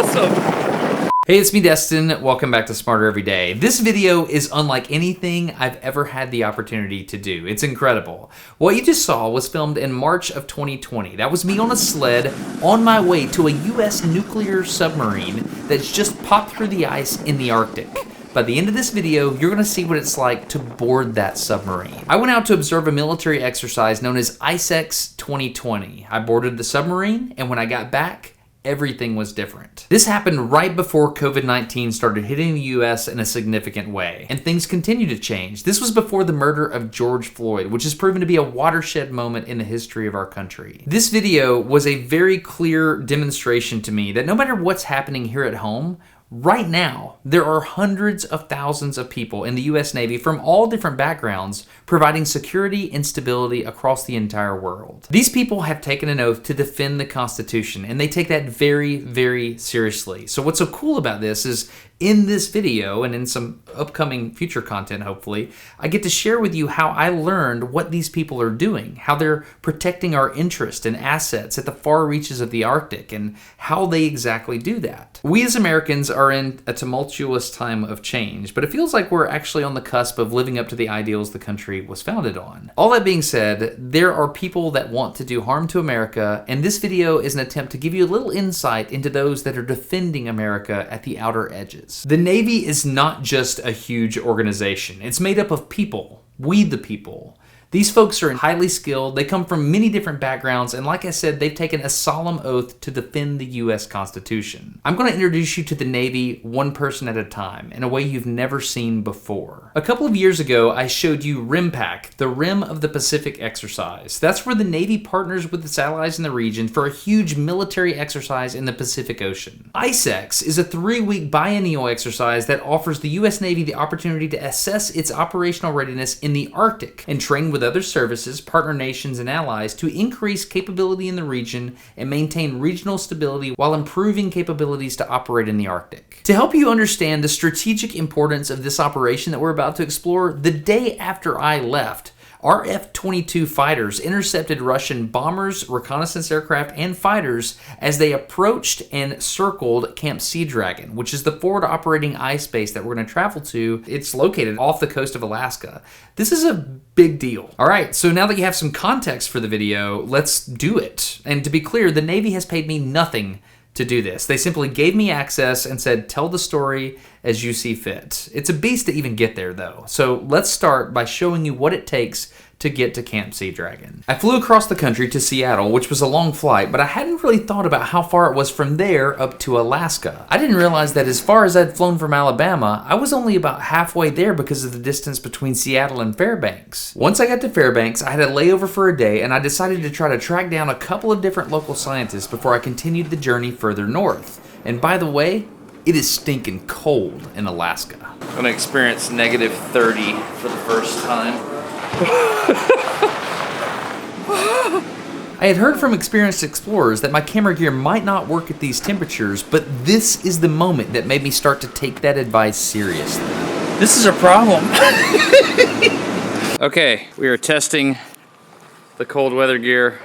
awesome. Hey, it's me, Destin. Welcome back to Smarter Every Day. This video is unlike anything I've ever had the opportunity to do. It's incredible. What you just saw was filmed in March of 2020. That was me on a sled on my way to a US nuclear submarine that's just popped through the ice in the Arctic. By the end of this video, you're gonna see what it's like to board that submarine. I went out to observe a military exercise known as ICEX 2020. I boarded the submarine, and when I got back, everything was different. This happened right before COVID-19 started hitting the US in a significant way, and things continue to change. This was before the murder of George Floyd, which has proven to be a watershed moment in the history of our country. This video was a very clear demonstration to me that no matter what's happening here at home, right now, there are hundreds of thousands of people in the US Navy from all different backgrounds providing security and stability across the entire world. These people have taken an oath to defend the Constitution, and they take that very, very seriously. So what's so cool about this is in this video and in some upcoming future content, hopefully, I get to share with you how I learned what these people are doing, how they're protecting our interests and assets at the far reaches of the Arctic, and how they exactly do that. We as Americans are in a tumultuous time of change, but it feels like we're actually on the cusp of living up to the ideals the country was founded on. All that being said, there are people that want to do harm to America, and this video is an attempt to give you a little insight into those that are defending America at the outer edges. The Navy is not just a huge organization. It's made up of people. We the people. These folks are highly skilled, they come from many different backgrounds, and like I said, they've taken a solemn oath to defend the US Constitution. I'm going to introduce you to the Navy one person at a time, in a way you've never seen before. A couple of years ago, I showed you RIMPAC, the Rim of the Pacific exercise. That's where the Navy partners with its allies in the region for a huge military exercise in the Pacific Ocean. ICEX is a 3-week biennial exercise that offers the US Navy the opportunity to assess its operational readiness in the Arctic and train with other services, partner nations, and allies to increase capability in the region and maintain regional stability while improving capabilities to operate in the Arctic. To help you understand the strategic importance of this operation that we're about to explore, the day after I left, our F-22 fighters intercepted Russian bombers, reconnaissance aircraft, and fighters as they approached and circled Camp Sea Dragon, which is the forward operating ice base that we're going to travel to. It's located off the coast of Alaska. This is a big deal. All right, so now that you have some context for the video, let's do it. And to be clear, the Navy has paid me nothing to do this. They simply gave me access and said, tell the story as you see fit. It's a beast to even get there though. So let's start by showing you what it takes to get to Camp Sea Dragon. I flew across the country to Seattle, which was a long flight, but I hadn't really thought about how far it was from there up to Alaska. I didn't realize that as far as I'd flown from Alabama, I was only about halfway there because of the distance between Seattle and Fairbanks. Once I got to Fairbanks, I had a layover for a day, and I decided to try to track down a couple of different local scientists before I continued the journey further north. And by the way, it is stinking cold in Alaska. I'm gonna experience negative 30 for the first time. I had heard from experienced explorers that my camera gear might not work at these temperatures, but this is the moment that made me start to take that advice seriously. This is a problem. Okay, we are testing the cold weather gear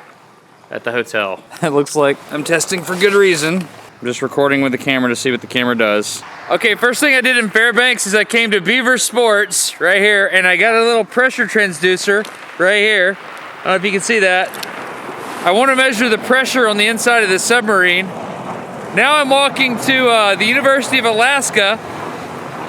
at the hotel. It looks like I'm testing for good reason. I'm just recording with the camera to see what the camera does. Okay, first thing I did in Fairbanks is I came to Beaver Sports right here, and I got a little pressure transducer right here. I don't know if you can see that. I want to measure the pressure on the inside of the submarine. Now I'm walking to the University of Alaska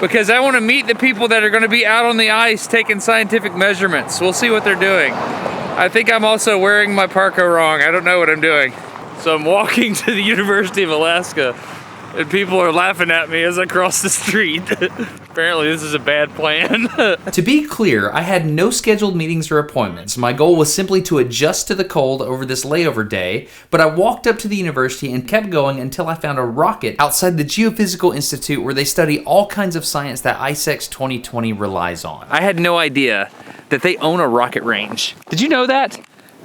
because I want to meet the people that are going to be out on the ice taking scientific measurements. We'll see what they're doing. I think I'm also wearing my parka wrong. I don't know what I'm doing. So I'm walking to the University of Alaska, and people are laughing at me as I cross the street. Apparently this is a bad plan. To be clear, I had no scheduled meetings or appointments. My goal was simply to adjust to the cold over this layover day, but I walked up to the university and kept going until I found a rocket outside the Geophysical Institute where they study all kinds of science that ICEX 2020 relies on. I had no idea that they own a rocket range. Did you know that?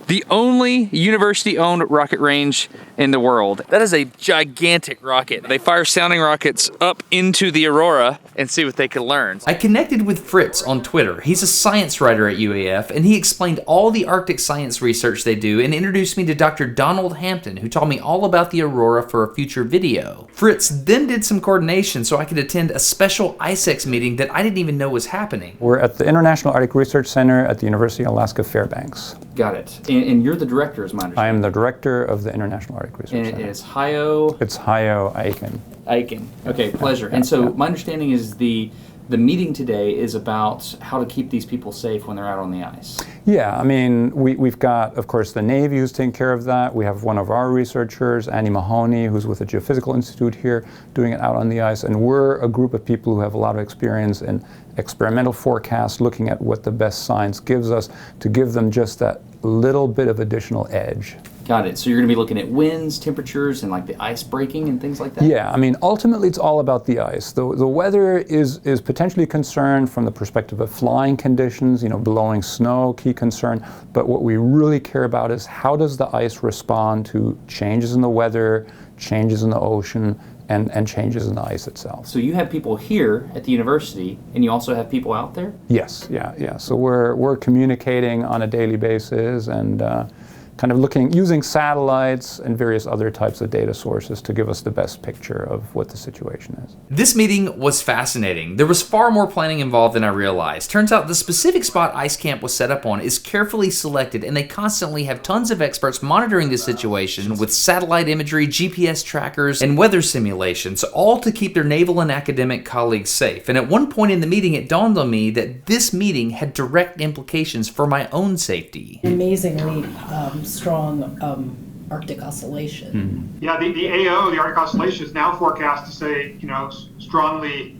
The only university-owned rocket range in the world. That is a gigantic rocket. They fire sounding rockets up into the Aurora and see what they can learn. I connected with Fritz on Twitter. He's a science writer at UAF, and he explained all the Arctic science research they do and introduced me to Dr. Donald Hampton, who taught me all about the Aurora for a future video. Fritz then did some coordination so I could attend a special ISEX meeting that I didn't even know was happening. We're at the International Arctic Research Center at the University of Alaska Fairbanks. Got it. And you're the director, is my understanding. I am the director of the International Arctic Research Center. And it's Hayo? It's Hayo Aiken. Aiken. Okay, pleasure. And so my understanding is the meeting today is about how to keep these people safe when they're out on the ice. Yeah, I mean, we've got, of course, the Navy who's taking care of that. We have one of our researchers, Andy Mahoney, who's with the Geophysical Institute here, doing it out on the ice. And we're a group of people who have a lot of experience in experimental forecasts, looking at what the best science gives us to give them just that little bit of additional edge. Got it. So you're going to be looking at winds, temperatures, and like the ice breaking and things like that? Yeah, I mean, ultimately it's all about the ice. The weather is potentially a concern from the perspective of flying conditions, blowing snow, key concern. But what we really care about is how does the ice respond to changes in the weather, changes in the ocean, and changes in the ice itself. So you have people here at the university, and you also have people out there? Yes, yeah. So we're communicating on a daily basis and kind of using satellites and various other types of data sources to give us the best picture of what the situation is. This meeting was fascinating. There was far more planning involved than I realized. Turns out the specific spot Ice Camp was set up on is carefully selected, and they constantly have tons of experts monitoring the situation with satellite imagery, GPS trackers, and weather simulations, all to keep their naval and academic colleagues safe. And at one point in the meeting, it dawned on me that this meeting had direct implications for my own safety. Amazingly strong Arctic oscillation. Yeah, the AO, the Arctic oscillation, is now forecast to say, strongly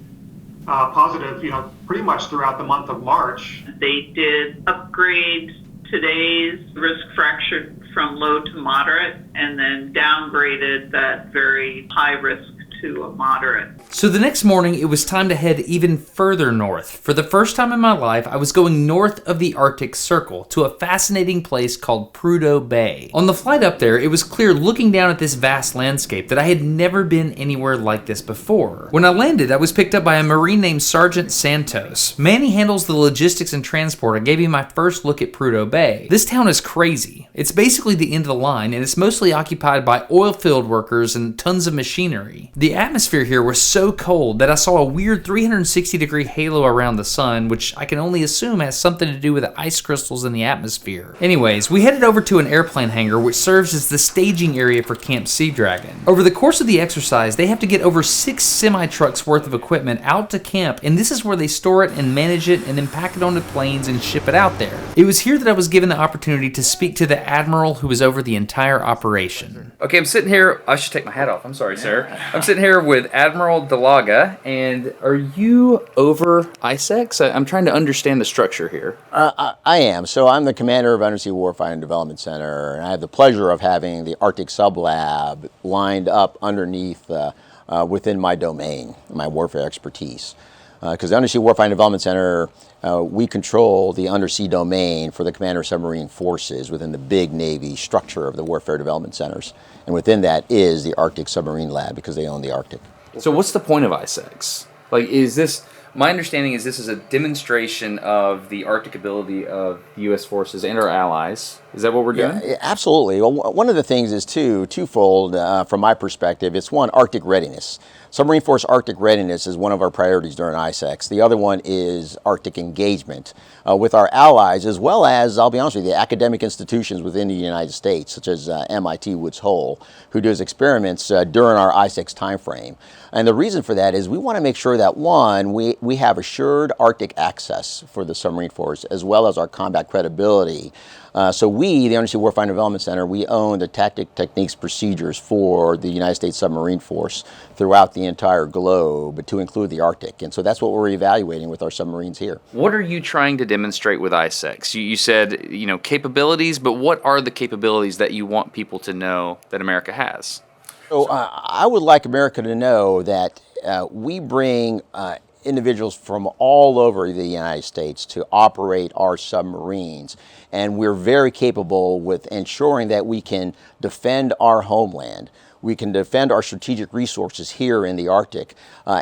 positive, pretty much throughout the month of March. They did upgrade today's risk fracture from low to moderate and then downgraded that very high risk to a moderate. So the next morning, it was time to head even further north. For the first time in my life, I was going north of the Arctic Circle to a fascinating place called Prudhoe Bay. On the flight up there, it was clear looking down at this vast landscape that I had never been anywhere like this before. When I landed, I was picked up by a Marine named Sergeant Santos. Manny handles the logistics and transport and gave me my first look at Prudhoe Bay. This town is crazy. It's basically the end of the line, and it's mostly occupied by oil field workers and tons of machinery. The atmosphere here was so cold that I saw a weird 360-degree halo around the sun, which I can only assume has something to do with the ice crystals in the atmosphere. Anyways, we headed over to an airplane hangar which serves as the staging area for Camp Sea Dragon. Over the course of the exercise, they have to get over 6 semi-trucks worth of equipment out to camp, and this is where they store it and manage it and then pack it onto planes and ship it out there. It was here that I was given the opportunity to speak to the admiral who was over the entire operation. Okay, I'm sitting here. I should take my hat off. I'm sorry, sir. I'm sitting here with Admiral Delaga, and are you over ISEX? I'm trying to understand the structure here. I am. So I'm the commander of Undersea Warfighting Development Center, and I have the pleasure of having the Arctic Sublab lined up underneath within my domain, my warfare expertise. Because the Undersea Warfighting Development Center, we control the undersea domain for the Commander of Submarine Forces within the big Navy structure of the Warfare Development Centers. And within that is the Arctic Submarine Lab, because they own the Arctic. So what's the point of ISEX? Like, is this... My understanding is this is a demonstration of the Arctic ability of U.S. forces and our allies. Is that what we're doing? Yeah, absolutely. Well, one of the things is twofold from my perspective. It's one, Arctic readiness. Submarine Force Arctic readiness is one of our priorities during ISEX. The other one is Arctic engagement with our allies, as well as, I'll be honest with you, the academic institutions within the United States, such as MIT Woods Hole, who does experiments during our ISEX timeframe. And the reason for that is we want to make sure that, one, we have assured Arctic access for the submarine force, as well as our combat credibility. So we, the Undersea Warfighting Development Center, we own the tactic, techniques, procedures for the United States Submarine Force throughout the entire globe, to include the Arctic. And so that's what we're evaluating with our submarines here. What are you trying to demonstrate with ISEX? You said, capabilities, but what are the capabilities that you want people to know that America has? So I would like America to know that we bring individuals from all over the United States to operate our submarines. And we're very capable with ensuring that we can defend our homeland. We can defend our strategic resources here in the Arctic.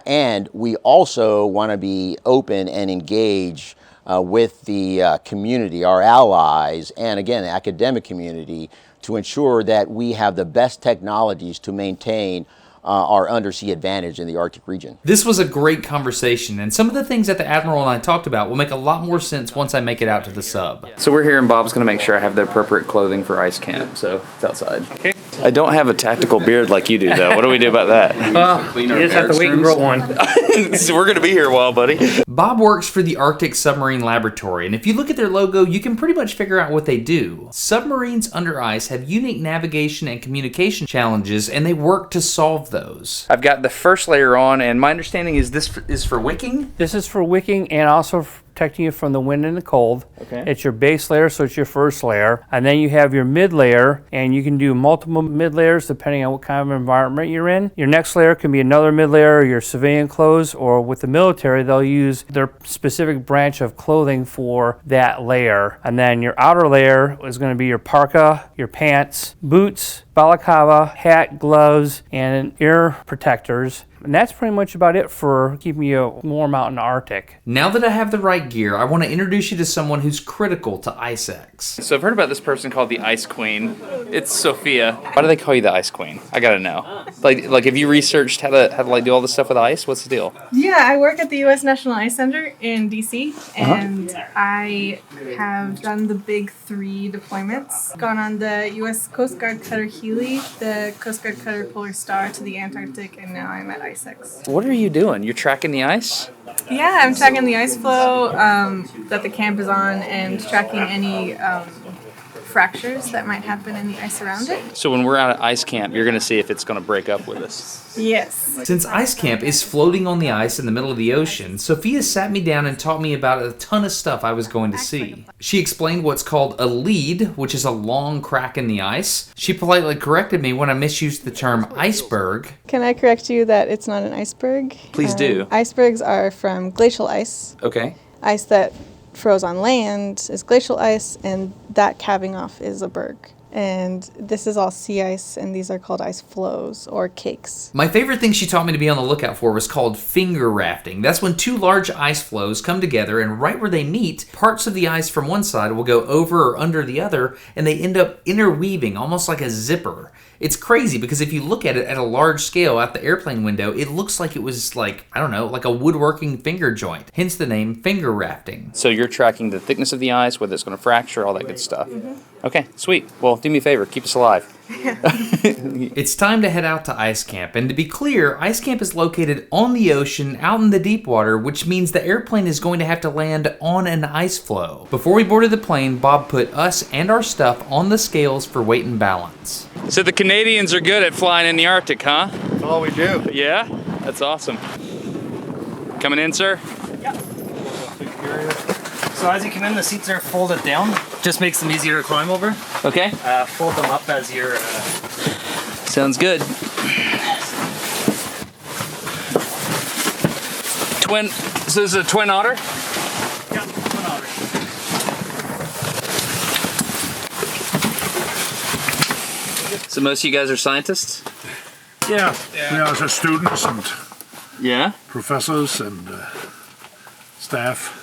And we also want to be open and engage with the community, our allies, and again, the academic community, to ensure that we have the best technologies to maintain our undersea advantage in the Arctic region. This was a great conversation, and some of the things that the Admiral and I talked about will make a lot more sense once I make it out to the sub. So we're here and Bob's gonna make sure I have the appropriate clothing for ice camp, so it's outside. Okay. I don't have a tactical beard like you do though. What do we do about that? Well, you just have to wait and grow one. So we're gonna be here a while, buddy. Bob works for the Arctic Submarine Laboratory, and if you look at their logo, you can pretty much figure out what they do. Submarines under ice have unique navigation and communication challenges, and they work to solve those. I've got the first layer on, and my understanding is this is for wicking? This is for wicking and also protecting you from the wind and the cold. Okay. It's your base layer, so it's your first layer. And then you have your mid layer, and you can do multiple mid layers depending on what kind of environment you're in. Your next layer can be another mid layer, your civilian clothes, or with the military, they'll use their specific branch of clothing for that layer. And then your outer layer is going to be your parka, your pants, boots, balaclava, hat, gloves, and ear protectors. And that's pretty much about it for keeping you warm out in the Arctic. Now that I have the right gear, I want to introduce you to someone who's critical to IceX. So I've heard about this person called the Ice Queen. It's Sophia. Why do they call you the Ice Queen? I gotta know. Like have you researched how to like do all this stuff with ice? What's the deal? Yeah, I work at the U.S. National Ice Center in D.C. and I have done the big 3 deployments. Gone on the U.S. Coast Guard Cutter Healy, the Coast Guard Cutter Polar Star to the Antarctic, and now I'm at IceX. What are you doing? You're tracking the ice? Yeah, I'm tracking the ice flow that the camp is on and tracking any fractures that might happen in the ice around it. So when we're out at ice camp, you're gonna see if it's gonna break up with us. Yes. Since Ice Camp is floating on the ice in the middle of the ocean, Sophia sat me down and taught me about a ton of stuff I was going to see. She explained what's called a lead, which is a long crack in the ice. She politely corrected me when I misused the term iceberg. Can I correct you that it's not an iceberg? Please do. Icebergs are from glacial ice. Okay. Ice that froze on land is glacial ice, and that calving off is a berg. And this is all sea ice, and these are called ice flows or cakes. My favorite thing she taught me to be on the lookout for was called finger rafting. That's when 2 large ice flows come together, and right where they meet, parts of the ice from one side will go over or under the other, and they end up interweaving, almost like a zipper. It's crazy because if you look at it at a large scale out the airplane window, it looks like it was like, I don't know, like a woodworking finger joint. Hence the name finger rafting. So you're tracking the thickness of the ice, whether it's gonna fracture, all that good stuff. Okay, sweet. Well, do me a favor, keep us alive. It's time to head out to Ice Camp, and to be clear, Ice Camp is located on the ocean out in the deep water, which means the airplane is going to have to land on an ice floe. Before we boarded the plane, Bob put us and our stuff on the scales for weight and balance. So the Canadians are good at flying in the Arctic, huh? That's all we do. Yeah? That's awesome. Coming in, sir? So as you come in, the seats are folded down. Just makes them easier to climb over. Okay. Fold them up as you're... Sounds good. Twin, so this is a Twin Otter? Yeah, Twin Otter. So most of you guys are scientists? Yeah. We are also students and Yeah? professors and staff.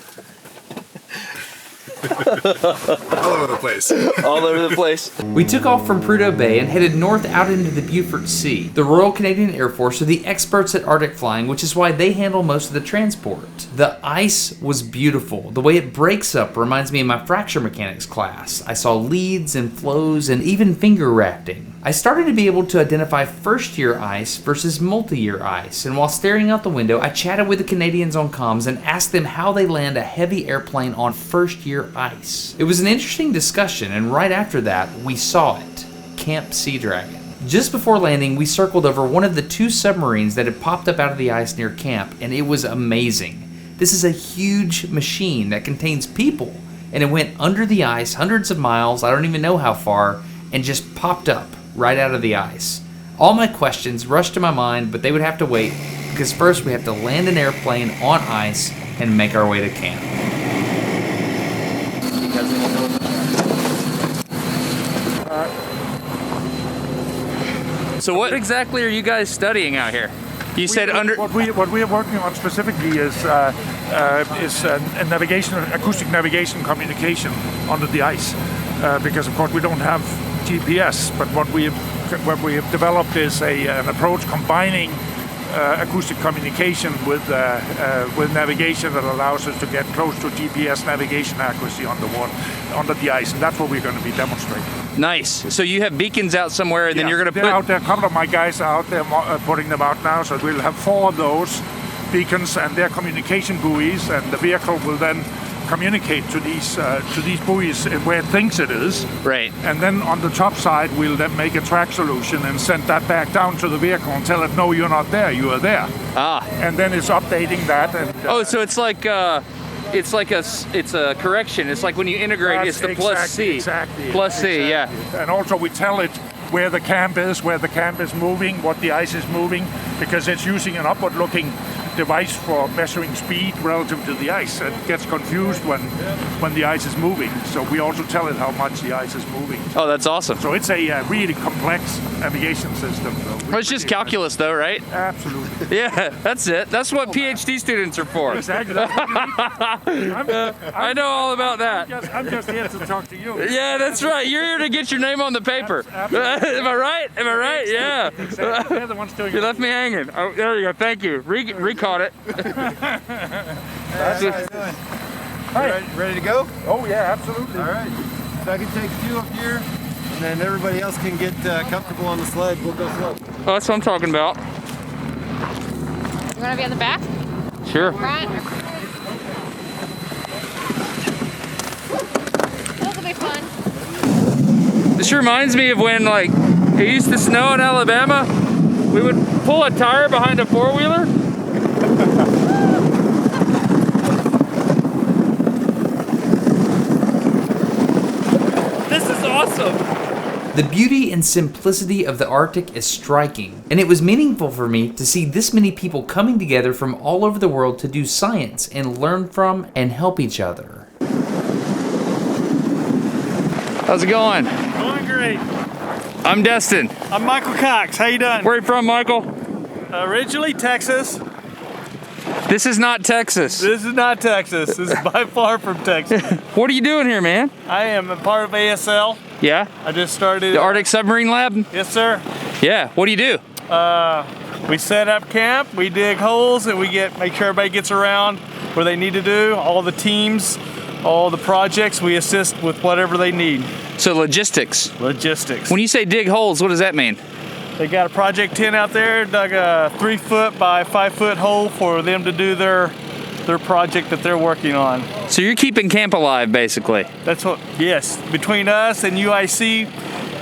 All over the place. All over the place. We took off from Prudhoe Bay and headed north out into the Beaufort Sea. The Royal Canadian Air Force are the experts at Arctic flying, which is why they handle most of the transport. The ice was beautiful. The way it breaks up reminds me of my fracture mechanics class. I saw leads and flows and even finger rafting. I started to be able to identify first-year ice versus multi-year ice, and while staring out the window, I chatted with the Canadians on comms and asked them how they land a heavy airplane on first-year ice. It was an interesting discussion, and right after that, we saw it. Camp Sea Dragon. Just before landing, we circled over one of the 2 submarines that had popped up out of the ice near camp, and it was amazing. This is a huge machine that contains people, and it went under the ice hundreds of miles, I don't even know how far, and just popped up right out of the ice. All my questions rushed to my mind, but they would have to wait, because first we have to land an airplane on ice and make our way to camp. So what exactly are you guys studying out here? You said under... What we are working on specifically is a navigation, acoustic navigation communication under the ice. Because of course we don't have GPS, but what we have developed is an approach combining acoustic communication with navigation that allows us to get close to GPS navigation accuracy on the water, under the ice, and that's what we're going to be demonstrating. Nice. So you have beacons out somewhere, and then you're going to put... out there. A couple of my guys are out there putting them out now, so we'll have 4 of those beacons and their communication buoys, and the vehicle will then communicate to these buoys where it thinks it is. Right. And then on the top side, we'll then make a track solution and send that back down to the vehicle and tell it, no, you're not there, you are there. Ah. And then it's updating that. And oh, so it's like a correction. It's like when you integrate, it's the plus C. Exactly. Plus C, yeah. And also we tell it where the camp is moving, what the ice is moving, because it's using an upward-looking device for measuring speed relative to the ice. It gets confused when the ice is moving, so we also tell it how much the ice is moving. Oh, that's awesome. So it's a really complex navigation system. It's just calculus though, right? Absolutely. Yeah, that's it. That's what PhD students are for. Exactly. I know all about that. I'm just here to talk to you. Yeah, that's right. You're here to get your name on the paper. Am I right? Am I right? Yeah. Exactly. They're the ones doing You left me hanging. Oh, there you go. Thank you. Recaught it. That's how you doing? Ready to go? Oh yeah, absolutely. All right. So I can take you up here, and then everybody else can get comfortable on the sled. We'll go slow. Oh, that's what I'm talking about. You want to be on the back? Sure. Front? This'll be fun. This reminds me of when, like, it used to snow in Alabama. We would pull a tire behind a four-wheeler. This is awesome. The beauty and simplicity of the Arctic is striking, and it was meaningful for me to see this many people coming together from all over the world to do science and learn from and help each other. How's it going? Going great. I'm Destin. I'm Michael Cox. How you doing? Where are you from, Michael? Originally Texas. This is not Texas. This is not Texas. This is by far from Texas. What are you doing here, man? I am a part of ASL. Yeah? I just started. The Arctic Submarine Lab? Yes, sir. Yeah. What do you do? We set up camp, we dig holes, and we make sure everybody gets around where they need to do. All the teams, all the projects, we assist with whatever they need. So logistics. Logistics. When you say dig holes, what does that mean? They got a project tent out there, dug a 3-foot by 5-foot hole for them to do their project that they're working on. So you're keeping camp alive, basically. That's what, yes. Between us and UIC,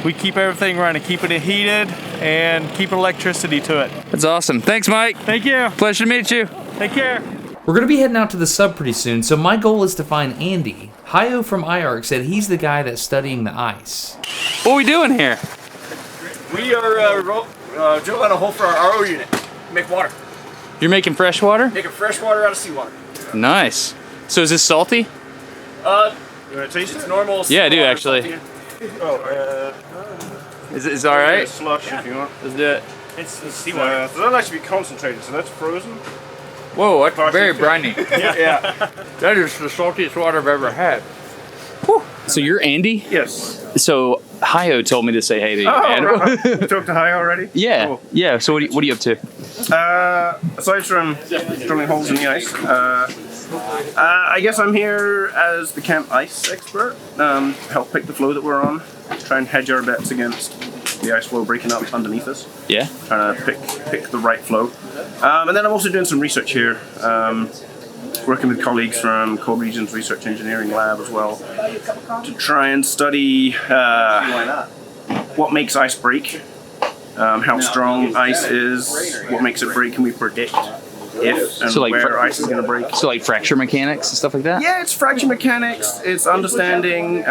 we keep everything running, keeping it heated and keeping electricity to it. That's awesome. Thanks, Mike. Thank you. Pleasure to meet you. Take care. We're going to be heading out to the sub pretty soon, so my goal is to find Andy. Hayo from IARC said he's the guy that's studying the ice. What are we doing here? We are drilling a hole for our RO unit. Make water. You're making fresh water? Making fresh water out of seawater. Nice. So is this salty? You want to taste it? It's normal. Yeah, I do actually. Is it all right? Slush if you want. Let's do it. It's seawater. So that likes to be concentrated, so that's frozen. Whoa, that's very briny. Yeah. That is the saltiest water I've ever had. Whew. So you're Andy? Yes. So Hayo told me to say hey to you, man. Right. You talked to Hayo already? Yeah. Cool. Yeah. So what are you up to? Aside from drilling holes in the ice, I guess I'm here as the camp ice expert. Help pick the flow that we're on. Try and hedge our bets against the ice flow breaking up underneath us. Yeah. Trying to pick the right flow. And then I'm also doing some research here. Working with colleagues from Cold Regions Research Engineering Lab as well to try and study what makes ice break, how strong ice is, what makes it break, can we predict if and where ice is going to break. So like fracture mechanics and stuff like that? Yeah, it's fracture mechanics, it's understanding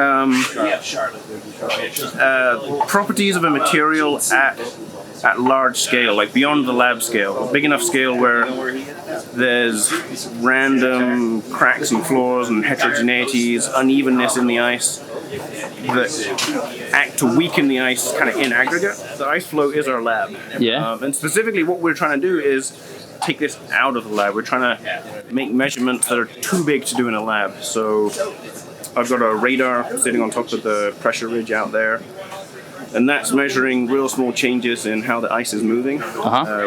properties of a material at large scale, like beyond the lab scale, a big enough scale where there's random cracks and flaws and heterogeneities, unevenness in the ice, that act to weaken the ice kind of in aggregate. The ice flow is our lab. Yeah. And specifically what we're trying to do is take this out of the lab. We're trying to make measurements that are too big to do in a lab. So I've got a radar sitting on top of the pressure ridge out there, and that's measuring real small changes in how the ice is moving.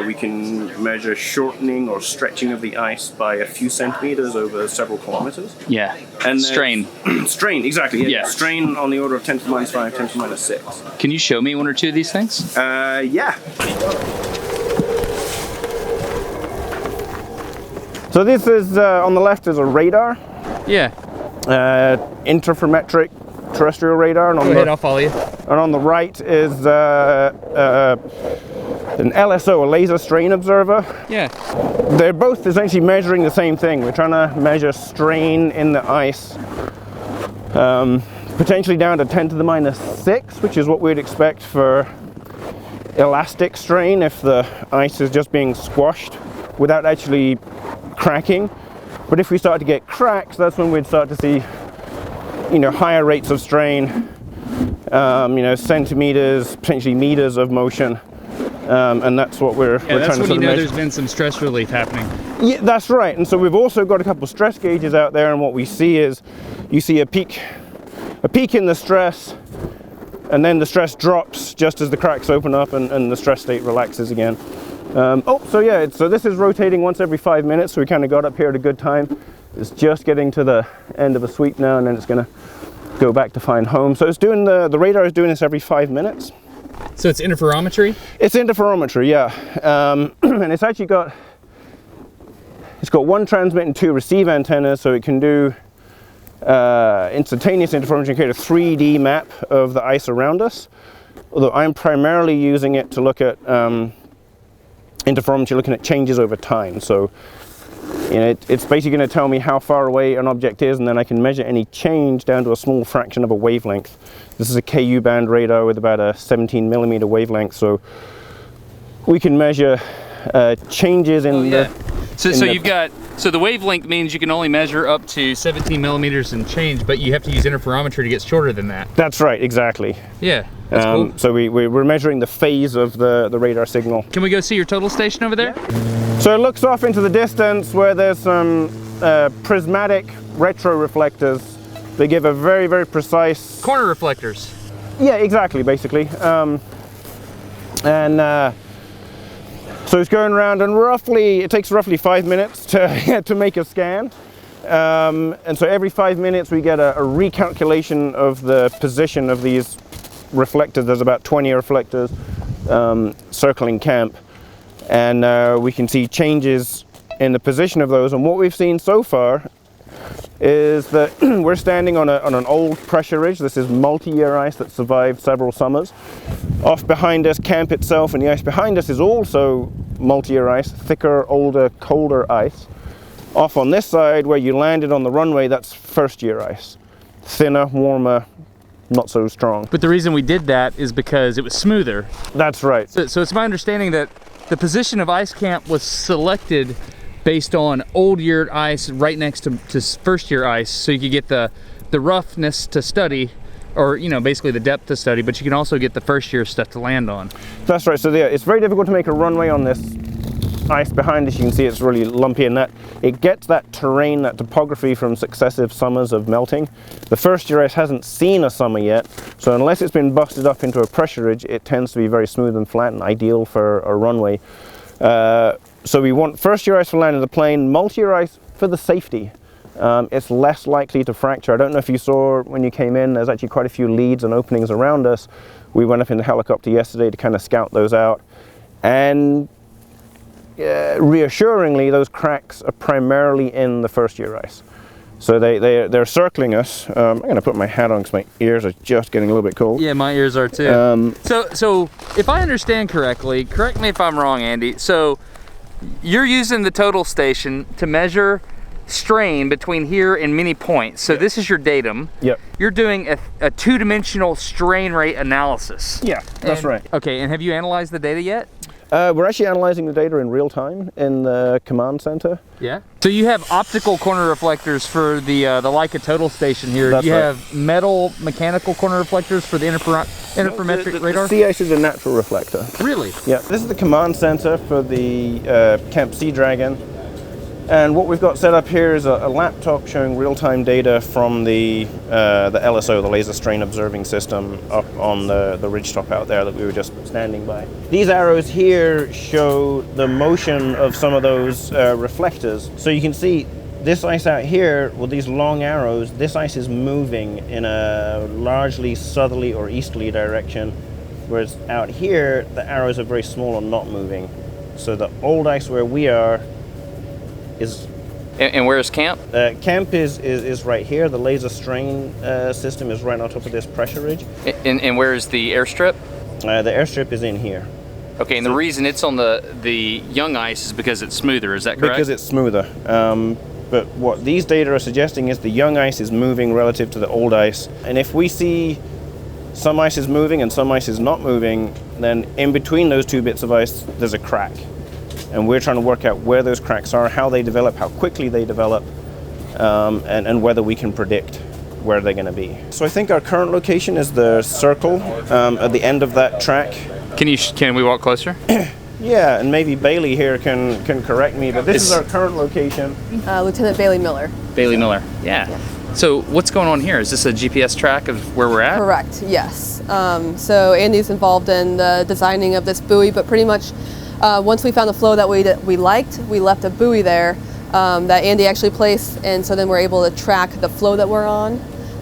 We can measure shortening or stretching of the ice by a few centimeters over several kilometers. Yeah. And strain. Strain, exactly. Yeah. Strain on the order of 10 to the minus 5, 10 to the minus 6. Can you show me one or two of these things? Yeah. So this is, on the left is a radar. Yeah. Interferometric terrestrial radar. And on Go ahead, I'll follow you. And on the right is an LSO, a laser strain observer. Yeah. They're both essentially measuring the same thing. We're trying to measure strain in the ice, potentially down to 10 to the minus 6, which is what we'd expect for elastic strain if the ice is just being squashed without actually cracking. But if we start to get cracks, that's when we'd start to see, higher rates of strain, centimeters, potentially meters of motion. And that's what we're trying to that's when you know measure. there's been some stress relief happening. Yeah, that's right. And so we've also got a couple of stress gauges out there, and what we see is you see a peak in the stress, and then the stress drops just as the cracks open up and the stress state relaxes again. So this is rotating once every 5 minutes, so we kind of got up here at a good time. It's just getting to the end of a sweep now, and then it's going to go back to find home. So it's doing the radar is doing this every 5 minutes. So it's interferometry? It's interferometry, yeah. And it's actually got one transmit and 2 receive antennas, so it can do instantaneous interferometry, create a 3D map of the ice around us. Although I'm primarily using it to look at interferometry, looking at changes over time. So it's basically going to tell me how far away an object is, and then I can measure any change down to a small fraction of a wavelength. This is a KU band radar with about a 17 millimeter wavelength, so we can measure changes in the... So the wavelength means you can only measure up to 17 millimeters and change, but you have to use interferometry to get shorter than that. That's right, exactly. Yeah, that's cool. So we're measuring the phase of the radar signal. Can we go see your total station over there? Yeah. So it looks off into the distance where there's some prismatic retroreflectors. They give a very, very precise... Corner reflectors. Yeah, exactly, basically. So it's going around, and it takes roughly 5 minutes to make a scan. And so every 5 minutes we get a recalculation of the position of these reflectors. There's about 20 reflectors circling camp. And we can see changes in the position of those. And what we've seen so far is that we're standing on an old pressure ridge. This is multi-year ice that survived several summers. Off behind us, camp itself, and the ice behind us is also multi-year ice, thicker, older, colder ice. Off on this side, where you landed on the runway, that's first-year ice. Thinner, warmer, not so strong. But the reason we did that is because it was smoother. That's right. So it's my understanding that the position of ice camp was selected based on old year ice right next to first year ice, so you could get the roughness to study, or basically the depth to study, but you can also get the first year stuff to land on. That's right. So it's very difficult to make a runway on this ice behind us. You can see it's really lumpy, and that it gets that terrain, that topography from successive summers of melting. The first year ice hasn't seen a summer yet, so unless it's been busted up into a pressure ridge, it tends to be very smooth and flat and ideal for a runway. So we want first year ice for landing the plane, multi-year ice for the safety. It's less likely to fracture. I don't know if you saw when you came in, there's actually quite a few leads and openings around us. We went up in the helicopter yesterday to kind of scout those out. And reassuringly, those cracks are primarily in the first year ice. So they're circling us. I'm going to put my hat on because my ears are just getting a little bit cold. Yeah, my ears are too. So if I understand correctly, correct me if I'm wrong, Andy. So you're using the total station to measure strain between here and many points. So this is your datum. Yep. You're doing a two-dimensional strain rate analysis. Yeah, that's right. Okay, and have you analyzed the data yet? We're actually analyzing the data in real time in the command center. Yeah. So you have optical corner reflectors for the Leica total station here. That's you right. have metal mechanical corner reflectors for the interferometric radar? The sea ice is a natural reflector. Really? Yeah. This is the command center for the Camp Sea Dragon. And what we've got set up here is a laptop showing real-time data from the LSO, the Laser Strain Observing System, up on the ridgetop out there that we were just standing by. These arrows here show the motion of some of those reflectors. So you can see this ice out here with these long arrows, this ice is moving in a largely southerly or easterly direction, whereas out here the arrows are very small and not moving. So the old ice where we are is... And where is camp? Camp is right here. The laser strain system is right on top of this pressure ridge. And where is the airstrip? The airstrip is in here. Okay, and the reason it's on the young ice is because it's smoother, is that correct? Because it's smoother. But what these data are suggesting is the young ice is moving relative to the old ice. And if we see some ice is moving and some ice is not moving, then in between those two bits of ice, there's a crack. And we're trying to work out where those cracks are, how they develop, how quickly they develop, and whether we can predict where they're going to be. So I think our current location is the circle at the end of that track. Can we walk closer? Yeah, and maybe Bailey here can correct me, but this is our current location. Lieutenant Bailey Miller. Bailey Miller, yeah. So what's going on here? Is this a GPS track of where we're at? Correct, yes. So Andy's involved in the designing of this buoy, but pretty much once we found a flow that we liked, we left a buoy there that Andy actually placed, and so then we're able to track the flow that we're on,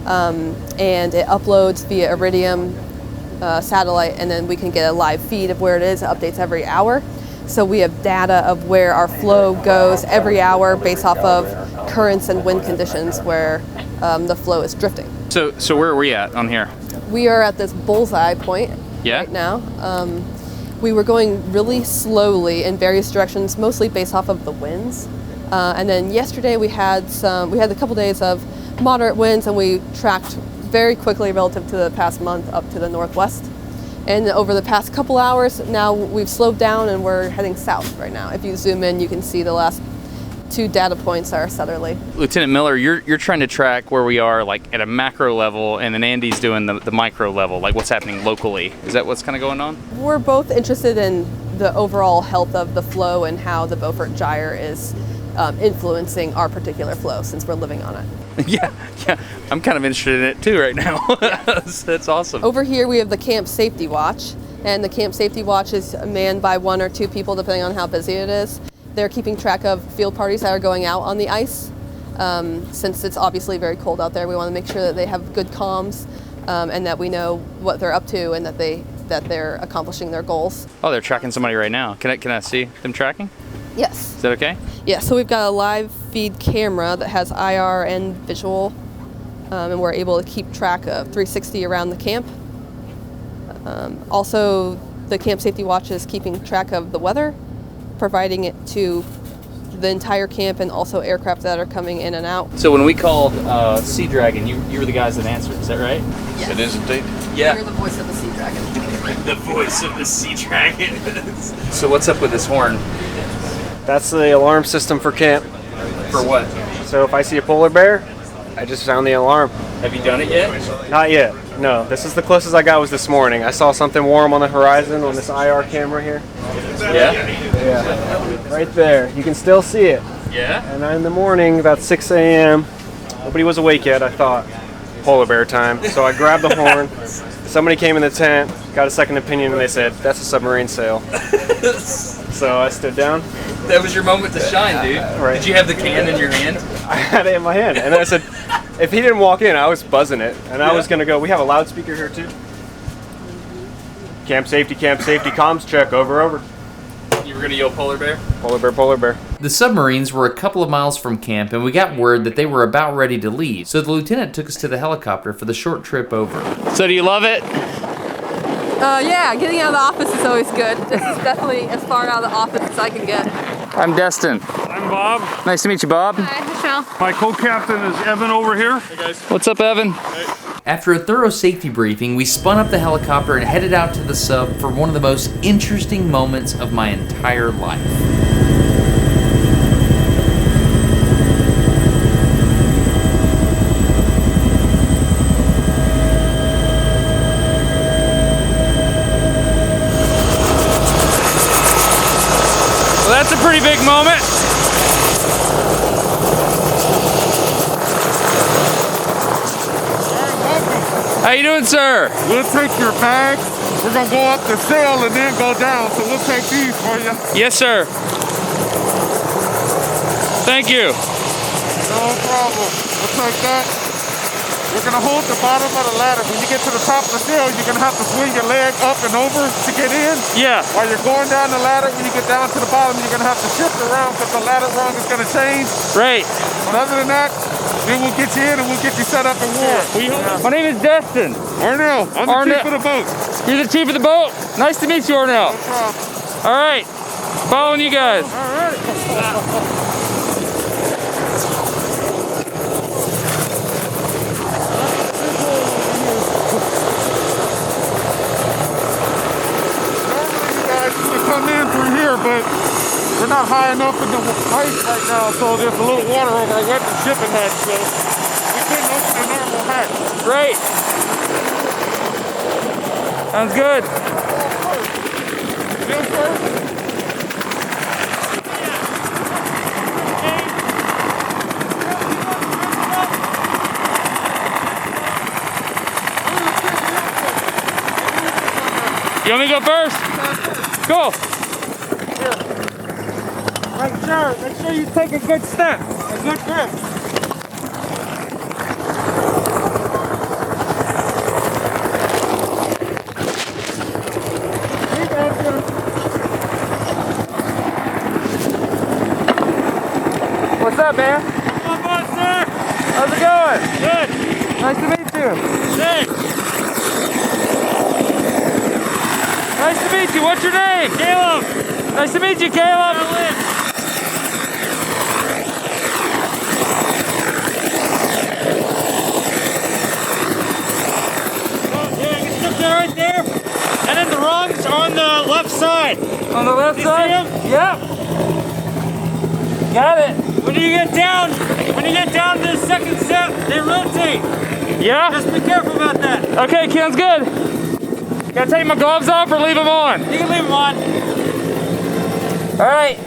and it uploads via Iridium satellite, and then we can get a live feed of where it is. It updates every hour. So we have data of where our flow goes every hour based off of currents and wind conditions where the flow is drifting. So where are we at on here? We are at this bullseye point right now. We were going really slowly in various directions, mostly based off of the winds. And then yesterday we had a couple days of moderate winds, and we tracked very quickly relative to the past month up to the northwest. And over the past couple hours, now we've slowed down and we're heading south right now. If you zoom in, you can see the last 2 data points are southerly. Lieutenant Miller, you're trying to track where we are, like at a macro level, and then Andy's doing the micro level, like what's happening locally. Is that what's kind of going on? We're both interested in the overall health of the flow and how the Beaufort Gyre is influencing our particular flow since we're living on it. Yeah, I'm kind of interested in it too right now. That's awesome. Over here we have the Camp Safety Watch, and the Camp Safety Watch is manned by 1 or 2 people depending on how busy it is. They're keeping track of field parties that are going out on the ice. Since it's obviously very cold out there, we want to make sure that they have good comms and that we know what they're up to and that they're accomplishing their goals. Oh, they're tracking somebody right now. Can I see them tracking? Yes. Is that okay? Yeah, so we've got a live feed camera that has IR and visual, and we're able to keep track of 360 around the camp. Also, the Camp Safety Watch is keeping track of the weather, providing it to the entire camp and also aircraft that are coming in and out. So when we called Sea Dragon, you were the guys that answered, is that right? Yes. It is indeed. Yeah. You're the voice of the Sea Dragon. The voice of the Sea Dragon. So what's up with this horn? That's the alarm system for camp. For what? So if I see a polar bear, I just sound the alarm. Have you done it yet? Not yet. No, this is the closest I got was this morning. I saw something warm on the horizon on this IR camera here. Yeah? Yeah. Right there. You can still see it. Yeah? And in the morning, about 6 a.m., nobody was awake yet, I thought. Polar bear time. So I grabbed the horn. Somebody came in the tent, got a second opinion, and they said, that's a submarine sail. So I stood down. That was your moment to shine, dude. Right. Did you have the can in your hand? I had it in my hand. And I said, if he didn't walk in, I was buzzing it. And I was going to go, we have a loudspeaker here too. Camp safety, comms check, over. You were going to yell polar bear? Polar bear. The submarines were a couple of miles from camp, and we got word that they were about ready to leave. So the lieutenant took us to the helicopter for the short trip over. So do you love it? Yeah, getting out of the office is always good. This is definitely as far out of the office as I can get. I'm Destin. I'm Bob. Nice to meet you, Bob. Hi, Michelle. My co-captain is Evan over here. What's up, Evan? After a thorough safety briefing, we spun up the helicopter and headed out to the sub for one of the most interesting moments of my entire life. Well, that's a pretty big moment. How you doing, sir? We'll take your bags. We're gonna go up the sail and then go down, so we'll take these for you. Yes, sir. Thank you. No problem. We'll take that. You're gonna hold the bottom of the ladder. When you get to the top of the sail, you're gonna have to swing your leg up and over to get in. Yeah. While you're going down the ladder, when you get down to the bottom, you're gonna have to shift around because the ladder rung is gonna change. Right. But other than that, then we'll get you in and we'll get you set up and warm. My name is Destin. Arnell. I'm the chief of the boat. You're the chief of the boat? Nice to meet you, Arnell. No problem. All right. Following you guys. All right. Come in through here, but we're not high enough in the ice right now, so there's a little water over our weapon shipping hatch, so we couldn't open the normal hatch. Great. Sounds good. Yes, sir. You want me to go first? Go. Make sure you take a good step, a good grip. What's up, man? Come on, sir. How's it going? Good. Nice to meet you. Good. Nice to meet you. What's your name? Caleb. Nice to meet you, Caleb. Right there, and then the rungs on the left side. On the left side? See them? Yep. Got it. When you get down to the second step, they rotate. Yeah? Just be careful about that. Okay, sounds good. Gotta take my gloves off or leave them on? You can leave them on. All right.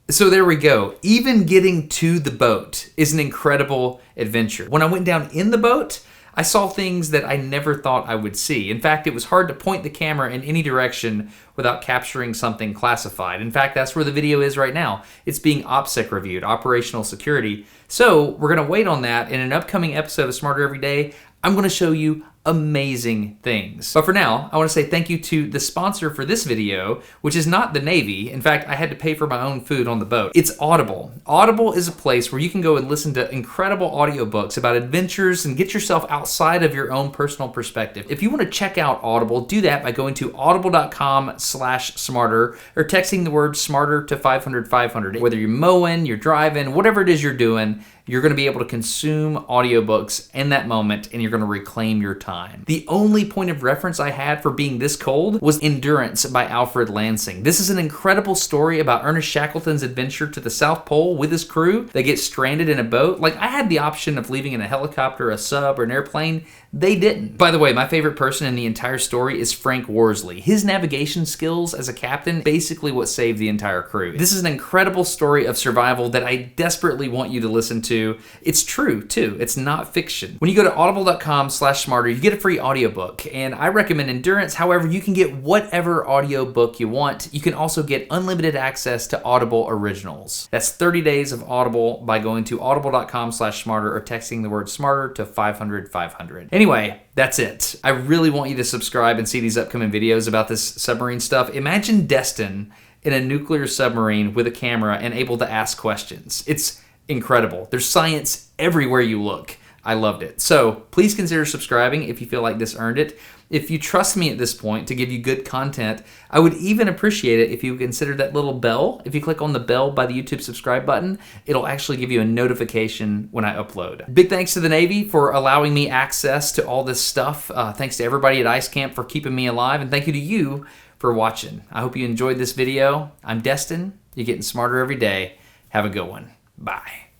So there we go. Even getting to the boat is an incredible adventure. When I went down in the boat, I saw things that I never thought I would see. In fact, it was hard to point the camera in any direction without capturing something classified. In fact, that's where the video is right now. It's being OPSEC reviewed, operational security. So we're gonna wait on that. In an upcoming episode of Smarter Every Day, I'm gonna show you amazing things. But for now, I want to say thank you to the sponsor for this video, which is not the Navy. In fact, I had to pay for my own food on the boat. It's Audible. Audible is a place where you can go and listen to incredible audiobooks about adventures and get yourself outside of your own personal perspective. If you want to check out Audible, do that by going to audible.com/smarter or texting the word smarter to 500-500. Whether you're mowing, you're driving, whatever it is you're doing, you're going to be able to consume audiobooks in that moment and you're going to reclaim your time. The only point of reference I had for being this cold was Endurance by Alfred Lansing. This is an incredible story about Ernest Shackleton's adventure to the South Pole with his crew. They get stranded in a boat. Like, I had the option of leaving in a helicopter, a sub, or an airplane. They didn't. By the way, my favorite person in the entire story is Frank Worsley. His navigation skills as a captain, basically what saved the entire crew. This is an incredible story of survival that I desperately want you to listen to. It's true, too. It's not fiction. When you go to audible.com/smarter, you get a free audiobook, and I recommend Endurance. However, you can get whatever audiobook you want. You can also get unlimited access to Audible Originals. That's 30 days of Audible by going to audible.com/smarter or texting the word smarter to 500-500. Anyway, that's it. I really want you to subscribe and see these upcoming videos about this submarine stuff. Imagine Destin in a nuclear submarine with a camera and able to ask questions. It's incredible. There's science everywhere you look. I loved it. So please consider subscribing if you feel like this earned it. If you trust me at this point to give you good content, I would even appreciate it if you consider that little bell. If you click on the bell by the YouTube subscribe button, it'll actually give you a notification when I upload. Big thanks to the Navy for allowing me access to all this stuff. Thanks to everybody at Ice Camp for keeping me alive, and thank you to you for watching. I hope you enjoyed this video. I'm Destin. You're getting smarter every day. Have a good one. Bye.